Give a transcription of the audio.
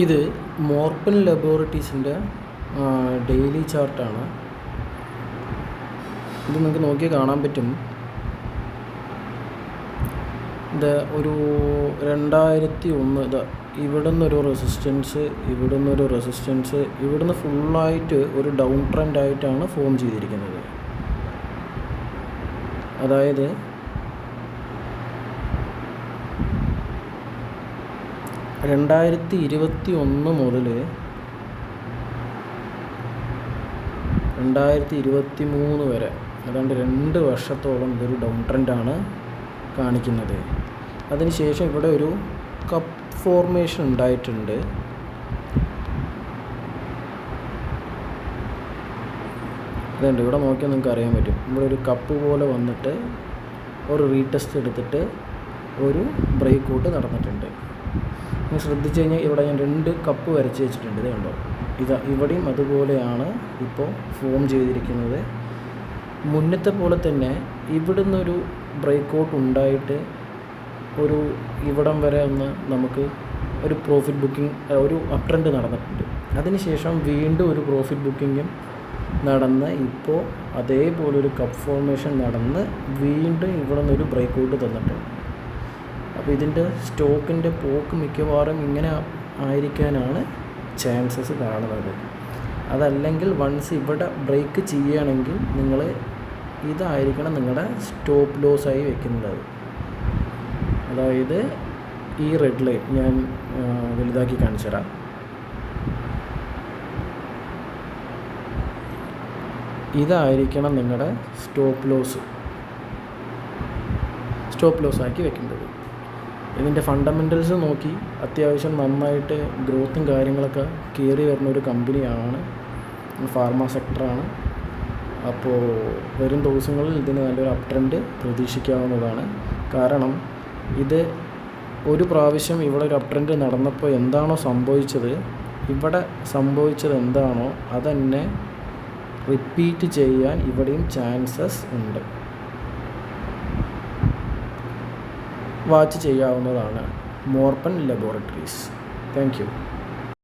ഇത് മോർപ്പൻ ലബോറട്ടറീസിൻ്റെ ഡെയിലി ചാർട്ടാണ്. ഇത് നിങ്ങൾക്ക് നോക്കിയാൽ കാണാൻ പറ്റും. ഇത് ഒരു 2001 ഇത് ഇവിടുന്നൊരു റെസിസ്റ്റൻസ്, ഇവിടുന്നൊരു റെസിസ്റ്റൻസ്, ഇവിടുന്ന് ഫുള്ളായിട്ട് ഒരു ഡൗൺ ട്രെൻഡായിട്ടാണ് ഫോം ചെയ്തിരിക്കുന്നത്. അതായത് 2021 മുതൽ 2023 വരെ, ഏതാണ്ട് 2 വർഷത്തോളം ഇതൊരു ഡൗൺ ട്രെൻഡാണ് കാണിക്കുന്നത്. അതിനുശേഷം ഇവിടെ ഒരു കപ്പ് ഫോർമേഷൻ ഉണ്ടായിട്ടുണ്ട്. അതുകൊണ്ട് ഇവിടെ നോക്കിയാൽ നിങ്ങൾക്ക് അറിയാൻ പറ്റും. ഇവിടെ ഒരു കപ്പ് പോലെ വന്നിട്ട് ഒരു റീടെസ്റ്റ് എടുത്തിട്ട് ഒരു ബ്രേക്ക് ഔട്ട് നടന്നിട്ടുണ്ട്. നിങ്ങൾ ശ്രദ്ധിച്ചു കഴിഞ്ഞാൽ ഇവിടെ ഞാൻ 2 കപ്പ് വരച്ച് വെച്ചിട്ടുണ്ട്. ഇത് കണ്ടോ, ഇവിടെയും അതുപോലെയാണ് ഇപ്പോൾ ഫോം ചെയ്തിരിക്കുന്നത്. മുന്നത്തെ പോലെ തന്നെ ഇവിടുന്നൊരു ബ്രേക്ക് ഔട്ട് ഉണ്ടായിട്ട് ഒരു ഇവിടം വരെ ഒന്ന് നമുക്ക് ഒരു പ്രോഫിറ്റ് ബുക്കിംഗ്, ഒരു അപ് ട്രെൻഡ് നടന്നിട്ടുണ്ട്. അതിനുശേഷം വീണ്ടും ഒരു പ്രോഫിറ്റ് ബുക്കിങ്ങും നടന്ന് ഇപ്പോൾ അതേപോലൊരു കപ്പ് ഫോർമേഷൻ നടന്ന് വീണ്ടും ഇവിടെ നിന്നൊരു ബ്രേക്ക് ഔട്ട് തന്നിട്ടുണ്ട്. അപ്പോൾ ഇതിൻ്റെ സ്റ്റോക്കിൻ്റെ പോക്ക് മിക്കവാറും ഇങ്ങനെ ആയിരിക്കാനാണ് ചാൻസസ് കാണുന്നത്. അതല്ലെങ്കിൽ വൺസ് ഇവിടെ ബ്രേക്ക് ചെയ്യുകയാണെങ്കിൽ നിങ്ങൾ ഇതായിരിക്കണം നിങ്ങളുടെ സ്റ്റോപ്പ് ലോസായി വെക്കുന്നത്. അതായത് ഈ റെഡ് ലൈൻ ഞാൻ വലുതാക്കി കാണിച്ചു തരാം. ഇതായിരിക്കണം നിങ്ങളുടെ സ്റ്റോപ്പ് ലോസാക്കി വെക്കേണ്ടത്. ഇതിൻ്റെ ഫണ്ടമെൻ്റൽസ് നോക്കി അത്യാവശ്യം നന്നായിട്ട് ഗ്രോത്തും കാര്യങ്ങളൊക്കെ കയറി വരുന്ന ഒരു കമ്പനിയാണ്, ഫാർമ സെക്ടറാണ്. അപ്പോൾ വരും ദിവസങ്ങളിൽ ഇതിന് നല്ലൊരു അപ് ട്രെൻഡ് പ്രതീക്ഷിക്കാവുന്നതാണ്. കാരണം ഇത് ഒരു പ്രാവശ്യം ഇവിടെ ഒരു അപ് ട്രെൻഡ് നടന്നപ്പോൾ എന്താണോ സംഭവിച്ചത്, ഇവിടെ സംഭവിച്ചത് എന്താണോ അതന്നെ റിപ്പീറ്റ് ചെയ്യാൻ ഇവിടെയും ചാൻസസ് ഉണ്ട്. വാച്ച് ചെയ്യാവുന്നതാണ് മോർപ്പൻ ലബോറട്ടറീസ്. Thank you.